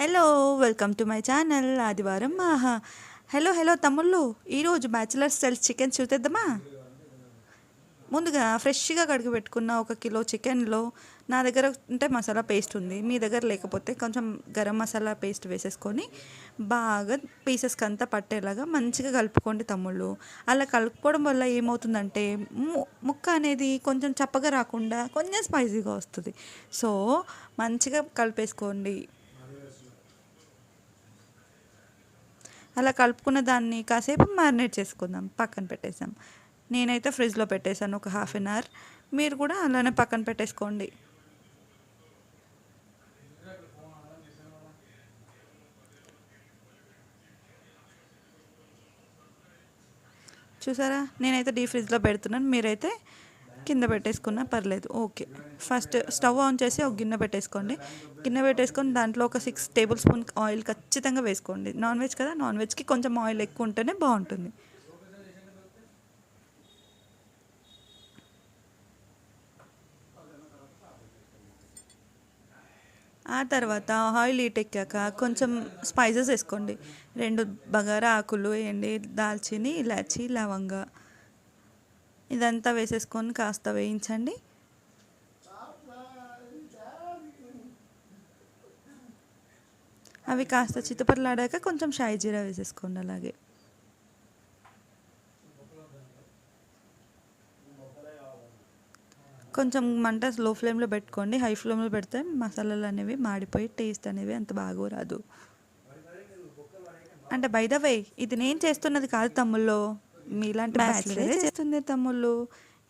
Hello welcome to my channel ఆదివారం ఆహా. Hello తమ్ముళ్ళు, ఈరోజు బ్యాచిలర్ స్టైల్ చికెన్ చూద్దామా. ముందుగా ఫ్రెష్గా కడిగి పెట్టుకున్న 1 కిలో చికెన్లో నా దగ్గర ఉంటే మసాలా పేస్ట్ ఉంది, మీ దగ్గర లేకపోతే కొంచెం గరం మసాలా పేస్ట్ వేసేసుకొని బాగా పీసెస్కి అంతా పట్టేలాగా మంచిగా కలుపుకోండి తమ్ముళ్ళు. అలా కలుపుకోవడం వల్ల ఏమవుతుందంటే ముక్క అనేది కొంచెం చప్పగా రాకుండా కొంచెం స్పైసీగా వస్తుంది. సో మంచిగా కలిపేసుకోండి. అలా కలుపుకున్న దాన్ని కాసేపు మ్యారినేట్ చేసుకుందాం, పక్కన పెట్టేసాం. నేనైతే ఫ్రిడ్జ్లో పెట్టేశాను ఒక ½ అన్ అవర్. మీరు కూడా అలానే పక్కన పెట్టేసుకోండి. చూసారా, నేనైతే డీ ఫ్రిడ్జ్లో పెడుతున్నాను, మీరైతే కింద పెట్టేసుకున్నా పర్లేదు. ఓకే, ఫస్ట్ స్టవ్ ఆన్ చేసి ఒక గిన్నె పెట్టేసుకోండి. గిన్నె పెట్టేసుకొని దాంట్లో ఒక 6 టేబుల్ స్పూన్ ఆయిల్ ఖచ్చితంగా వేసుకోండి. నాన్ వెజ్ కదా, నాన్ వెజ్కి కొంచెం ఆయిల్ ఎక్కువ ఉంటేనే బాగుంటుంది. ఆ తర్వాత ఆయిల్ హీట్ ఎక్కాక కొంచెం స్పైసెస్ వేసుకోండి. 2 బగారా ఆకులు వేయండి, దాల్చిని, ఇలాచి, లవంగ ఇదంతా వేసేసుకొని కాస్త వేయించండి. అవి కాస్త చితపరలాడాక కొంచెం షాయి జీరా వేసేసుకోండి. అలాగే కొంచెం మంట లో ఫ్లేమ్లో పెట్టుకోండి. హై ఫ్లేమ్లో పెడితే మసాలాలు అనేవి మాడిపోయి టేస్ట్ అనేవి అంత బాగా రాదు. అంటే బై ద వే, ఇది నేను చేస్తున్నది కాదు తమ్ముళ్ళు, మీలాంటి బ్యాచిలరే చేస్తుంది తమ్ముళ్ళు.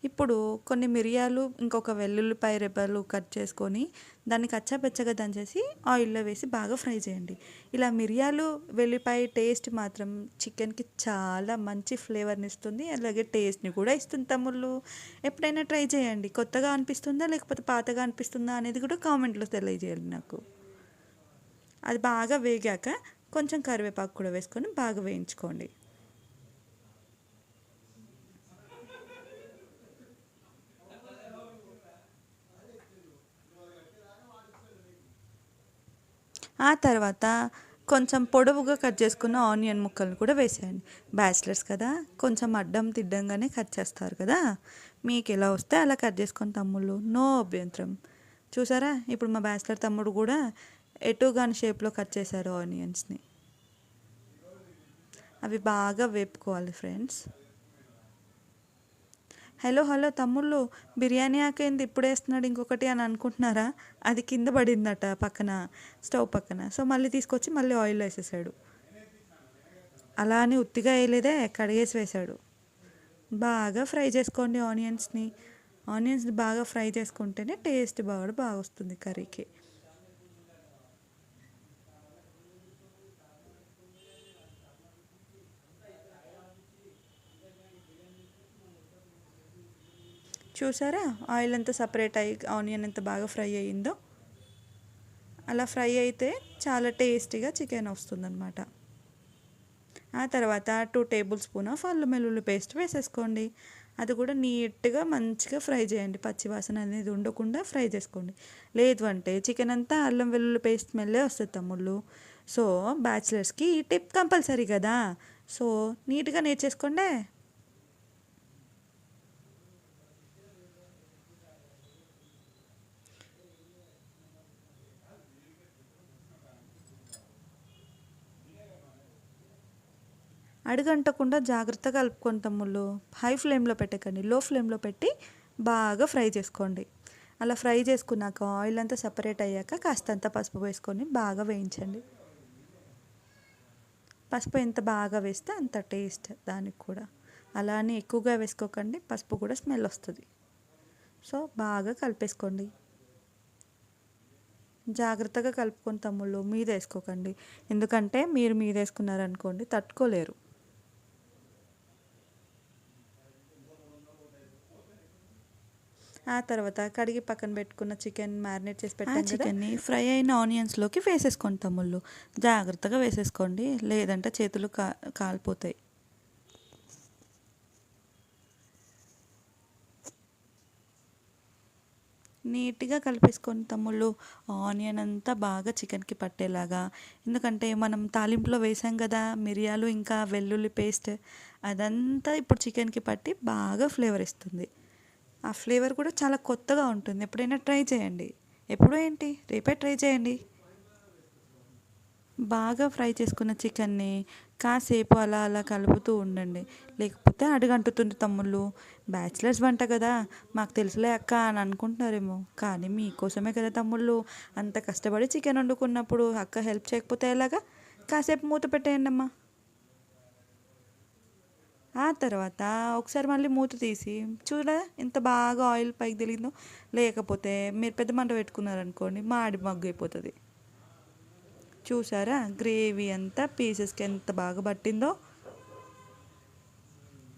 ఇప్పుడు కొన్ని మిరియాలు, ఇంకొక వెల్లుల్లిపాయ రెబ్బలు కట్ చేసుకొని దాన్ని కచ్చాపెచ్చగా దంచేసి ఆయిల్లో వేసి బాగా ఫ్రై చేయండి. ఇలా మిరియాలు వెల్లిపాయ టేస్ట్ మాత్రం చికెన్కి చాలా మంచి ఫ్లేవర్ని ఇస్తుంది, అలాగే టేస్ట్ని కూడా ఇస్తుంది తమ్ముళ్ళు. ఎప్పుడైనా ట్రై చేయండి. కొత్తగా అనిపిస్తుందా లేకపోతే పాతగా అనిపిస్తుందా అనేది కూడా కామెంట్లో తెలియజేయండి నాకు. అది బాగా వేగాక కొంచెం కరివేపాకు కూడా వేసుకొని బాగా వేయించుకోండి. ఆ తర్వాత కొంచెం పొడవుగా కట్ చేసుకున్న ఆనియన్ ముక్కలను కూడా వేసేయండి. బ్యాచిలర్స్ కదా, కొంచెం అడ్డం తిడ్డంగానే కట్ చేస్తారు కదా, మీకు ఎలా వస్తే అలా కట్ చేసుకొని తమ్ముళ్ళు, నో అభ్యంతరం. చూసారా, ఇప్పుడు మా బ్యాచిలర్ తమ్ముడు కూడా ఎటుగాని షేప్లో కట్ చేశారు ఆనియన్స్ని. అవి బాగా వేపుకోవాలి ఫ్రెండ్స్. హలో తమ్ముళ్ళు, బిర్యానీ ఆకేంది ఇప్పుడు వేస్తున్నాడు ఇంకొకటి అని అనుకుంటున్నారా? అది కింద పడిందట పక్కన, స్టవ్ పక్కన. సో మళ్ళీ తీసుకొచ్చి మళ్ళీ ఆయిల్ వేసేసాడు. అలా అని ఉత్తిగా వేయలేదే, కడిగేసి వేశాడు. బాగా ఫ్రై చేసుకోండి ఆనియన్స్ని. ఆనియన్స్ని బాగా ఫ్రై చేసుకుంటేనే టేస్ట్ బాగా వస్తుంది కర్రీకి. చూసారా, ఆయిల్ ఎంత సపరేట్ అయ్యి ఆనియన్ ఎంత బాగా ఫ్రై అయ్యిందో. అలా ఫ్రై అయితే చాలా టేస్టీగా చికెన్ వస్తుందన్నమాట. ఆ తర్వాత 2 టేబుల్ స్పూన్ ఆఫ్ అల్లం వెల్లుల్లి పేస్ట్ వేసేసుకోండి. అది కూడా నీట్గా మంచిగా ఫ్రై చేయండి, పచ్చివాసన అనేది ఉండకుండా ఫ్రై చేసుకోండి. లేదు అంటే చికెన్ అంతా అల్లం వెల్లుల్లి పేస్ట్ స్మెల్లే వస్తుంది తమ్ముళ్ళు. సో బ్యాచిలర్స్కి ఈ టిప్ కంపల్సరీ కదా, సో నీట్గా నేర్చేసుకోండి. అడుగంటకుండా జాగ్రత్తగా కలుపుకొని తమ్ముళ్ళు. హై ఫ్లేమ్లో పెట్టకండి, లో ఫ్లేమ్లో పెట్టి బాగా ఫ్రై చేసుకోండి. అలా ఫ్రై చేసుకున్నాక ఆయిల్ అంతా సపరేట్ అయ్యాక కాస్తంత పసుపు వేసుకొని బాగా వేయించండి. పసుపు ఎంత బాగా వేస్తే అంత టేస్ట్ దానికి కూడా. అలా అని ఎక్కువగా వేసుకోకండి, పసుపు కూడా స్మెల్ వస్తుంది. సో బాగా కలిపేసుకోండి. జాగ్రత్తగా కలుపుకొని తమ్ముళ్ళు, మీద వేసుకోకండి, ఎందుకంటే మీరు మీద వేసుకున్నారనుకోండి తట్టుకోలేరు. ఆ తర్వాత కడిగి పక్కన పెట్టుకున్న చికెన్ మ్యారినేట్ చేసి పెట్టాను చికెన్ని ఫ్రై అయిన ఆనియన్స్లోకి వేసేసుకోండి తమ్ముళ్ళు. జాగ్రత్తగా వేసేసుకోండి, లేదంటే చేతులు కాలిపోతాయి. నీట్గా కలిపేసుకొని తమ్ముళ్ళు ఆనియన్ అంతా బాగా చికెన్కి పట్టేలాగా. ఎందుకంటే మనం తాలింపులో వేసాం కదా మిరియాలు ఇంకా వెల్లుల్లి పేస్ట్, అదంతా ఇప్పుడు చికెన్కి పట్టి బాగా ఫ్లేవర్ ఇస్తుంది. ఆ ఫ్లేవర్ కూడా చాలా కొత్తగా ఉంటుంది. ఎప్పుడైనా ట్రై చేయండి. ఎప్పుడు ఏంటి, రేపే ట్రై చేయండి. బాగా ఫ్రై చేసుకున్న చికెన్ని కాసేపు అలా అలా కలుపుతూ ఉండండి, లేకపోతే అడుగంటుతుంది తమ్ముళ్ళు. బ్యాచిలర్స్ వంట కదా, మాకు తెలుసులే అక్క అని అనుకుంటున్నారేమో, కానీ మీకోసమే కదా తమ్ముళ్ళు అంత కష్టపడి చికెన్ వండుకున్నప్పుడు అక్క హెల్ప్ చేయకపోతే ఎలాగా. కాసేపు మూత పెట్టేయండి అమ్మా. ఆ తర్వాత ఒకసారి మళ్ళీ మూత తీసి చూడ ఎంత బాగా ఆయిల్ పైకి తెలియదో. లేకపోతే మీరు పెద్ద మంట పెట్టుకున్నారనుకోండి మాడి మగ్గు అయిపోతుంది. చూసారా గ్రేవీ అంతా పీసెస్కి ఎంత బాగా పట్టిందో.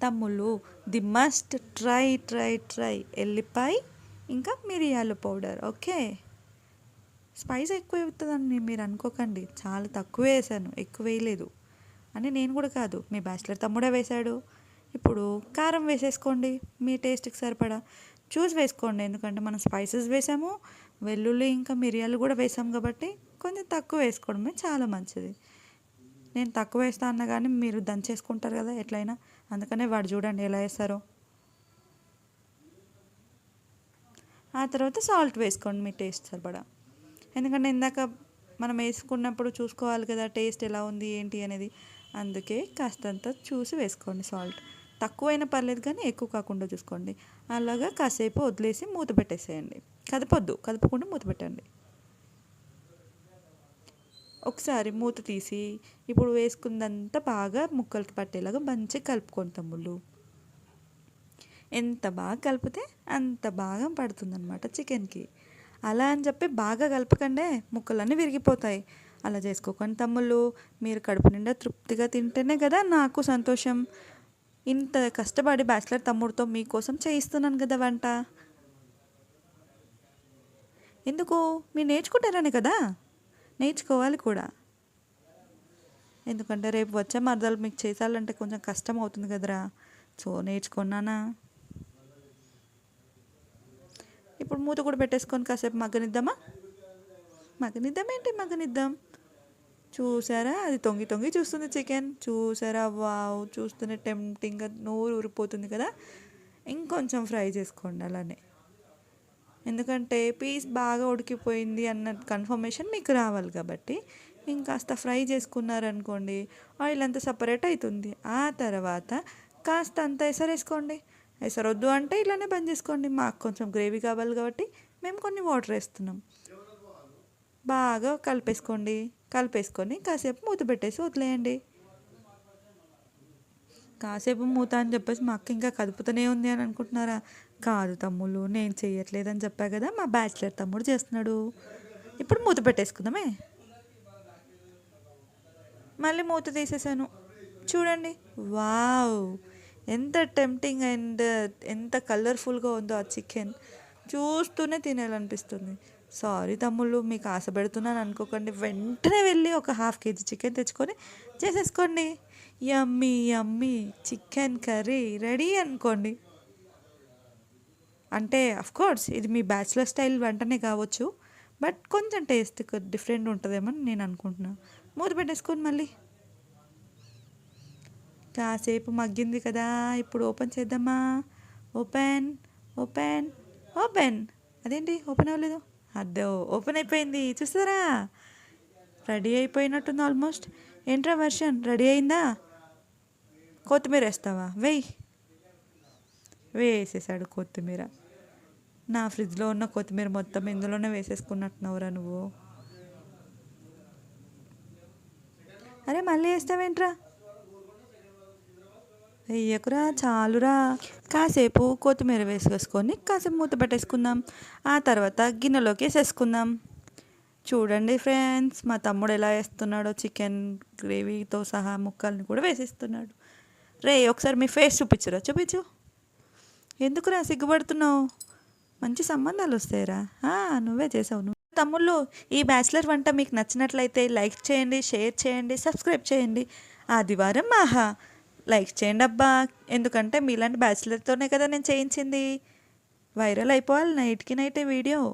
తమ్ముళ్ళు the must try try try ఎల్లిపాయ ఇంకా మిరియాల పౌడర్. ఓకే, స్పైస్ ఎక్కువ అవుతుందని మీరు అనుకోకండి, చాలా తక్కువ వేసాను, ఎక్కువ వేయలేదు అని నేను కూడా కాదు, మీ బ్యాచిలర్ తమ్ముడే వేశాడు. ఇప్పుడు కారం వేసేసుకోండి, మీ టేస్ట్కి సరిపడా చూసి వేసుకోండి. ఎందుకంటే మనం స్పైసెస్ వేసాము, వెల్లుల్లి ఇంకా మిరియాలు కూడా వేసాం కాబట్టి కొంచెం తక్కువ వేసుకోవడమే చాలా మంచిది. నేను తక్కువ వేస్తా అన్నా కానీ మీరు దంచేసుకుంటారు కదా ఎట్లయినా, అందుకనే వాడు చూడండి ఎలా వేస్తారో. ఆ తర్వాత సాల్ట్ వేసుకోండి మీ టేస్ట్ సరిపడా. ఎందుకంటే ఇందాక మనం వేసుకున్నప్పుడు చూసుకోవాలి కదా టేస్ట్ ఎలా ఉంది ఏంటి అనేది, అందుకే కాస్తంత చూసి వేసుకోండి సాల్ట్. తక్కువైనా పర్లేదు కానీ ఎక్కువ కాకుండా చూసుకోండి. అలాగా కాసేపు వదిలేసి మూత పెట్టేసేయండి. కదపొద్దు, కదపకుండా మూత పెట్టండి. ఒకసారి మూత తీసి ఇప్పుడు వేసుకుందంతా బాగా ముక్కలకి పట్టేలాగా మంచిగా కలుపుకోండి తమ్ముళ్ళు. ఎంత బాగా కలిపితే అంత బాగా పడుతుందన్నమాట చికెన్కి. అలా అని చెప్పి బాగా కలపకండే, ముక్కలన్నీ విరిగిపోతాయి. అలా చేసుకోకండి తమ్ముళ్ళు. మీరు కడుపు నిండా తృప్తిగా తింటేనే కదా నాకు సంతోషం. ఇంత కష్టపడి బ్యాచిలర్ తమ్ముడితో మీకోసం చేయిస్తున్నాను కదా వంట. ఎందుకు, మీరు నేర్చుకుంటారని కదా, నేర్చుకోవాలి కూడా. ఎందుకంటే రేపు వచ్చే మరదలు మీకు చేసాలంటే కొంచెం కష్టం అవుతుంది కదరా, సో నేర్చుకున్నానా. ఇప్పుడు మూత కూడా పెట్టేసుకొని కాసేపు మగ్గనిద్దామా. మగ్గనిద్దాం. చూసారా అది తొంగి తొంగి చూస్తుంది చికెన్. చూసారా, వావ్, చూస్తూనే టెంప్టింగ్గా నోరు ఊరిపోతుంది కదా. ఇంకొంచెం ఫ్రై చేసుకోండి అలానే, ఎందుకంటే పీస్ బాగా ఉడికిపోయింది అన్న కన్ఫర్మేషన్ మీకు రావాలి కాబట్టి. ఇంకాస్త ఫ్రై చేసుకున్నారనుకోండి ఆయిల్ అంతా సపరేట్ అవుతుంది. ఆ తర్వాత కాస్త అంత ఎసరేసుకోండి. ఎసరొద్దు అంటే ఇలానే బంద్ చేసుకోండి. మాకు కొంచెం గ్రేవీ కావాలి కాబట్టి మేము కొన్ని వాటర్ వేస్తున్నాం. బాగా కలిపేసుకొని కాసేపు మూత పెట్టేసి వదిలేయండి. కాసేపు మూత అని చెప్పేసి మా అక్క ఇంకా కదుపుతూనే ఉంది అని అనుకుంటున్నారా? కాదు తమ్ముళ్ళు, నేను చెయ్యట్లేదని చెప్పా కదా, మా బ్యాచిలర్ తమ్ముడు చేస్తున్నాడు. ఇప్పుడు మూత పెట్టేసుకుందామే. మళ్ళీ మూత తీసేసాను. చూడండి, వావ్, ఎంత టెంప్టింగ్ అండ్ ఎంత కలర్ఫుల్గా ఉందో ఆ చికెన్. చూస్తూనే తినాలనిపిస్తుంది. సారీ తమ్ముళ్ళు, మీకు ఆశ పెడుతున్నాను అనుకోకండి. వెంటనే వెళ్ళి ఒక ½ kg చికెన్ తెచ్చుకొని చేసేసుకోండి. యమ్మీ యమ్మీ చికెన్ కర్రీ రెడీ అనుకోండి. అంటే అఫ్కోర్స్ ఇది మీ బ్యాచిలర్ స్టైల్ వంటనే కావచ్చు, బట్ కొంచెం టేస్ట్ డిఫరెంట్ ఉంటుందేమో నేను అనుకుంటున్నాను. మూత పెట్టేసుకొని మళ్ళీ కాసేపు మగ్గింది కదా, ఇప్పుడు ఓపెన్ చేద్దామా. Open open open. అదేంటి ఓపెన్ అవ్వలేదు? అదే ఓపెన్ అయిపోయింది, చూస్తారా? రెడీ అయిపోయినట్టుంది ఆల్మోస్ట్. ఏంట్రా వర్షన్, రెడీ అయిందా? కొత్తిమీర వేస్తావా? వేసేసాడు కొత్తిమీర. నా ఫ్రిడ్జ్లో ఉన్న కొత్తిమీర మొత్తం ఇందులోనే వేసేసుకున్నట్టున్నావురా నువ్వు. అరే మళ్ళీ వేస్తావేంట్రా? వెయ్యకురా, చాలురా. కాసేపు కొత్తిమీర వేసేసుకొని కాసేపు మూత పెట్టేసుకుందాం. ఆ తర్వాత గిన్నెలోకి వేసేసుకుందాం. చూడండి ఫ్రెండ్స్, మా తమ్ముడు ఎలా వేస్తున్నాడో, చికెన్ గ్రేవీతో సహా ముక్కల్ని కూడా వేసేస్తున్నాడు. ఒకసారి మీ ఫేస్ చూపించు. ఎందుకురా సిగ్గుపడుతున్నావు? మంచి సంబంధాలు వస్తాయిరా, నువ్వే చేసావు. తమ్ముళ్ళు, ఈ బ్యాచిలర్ వంట మీకు నచ్చినట్లయితే లైక్ చేయండి, షేర్ చేయండి, సబ్స్క్రైబ్ చేయండి. ఆదివారం లైక్ చేయండి అబ్బా, ఎందుకంటే మీలాంటి బ్యాచిలర్తోనే కదా నేను చేయించింది. వైరల్ అయిపోవాలి నైట్కి నైటే వీడియో.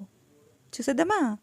చూసేద్దామా?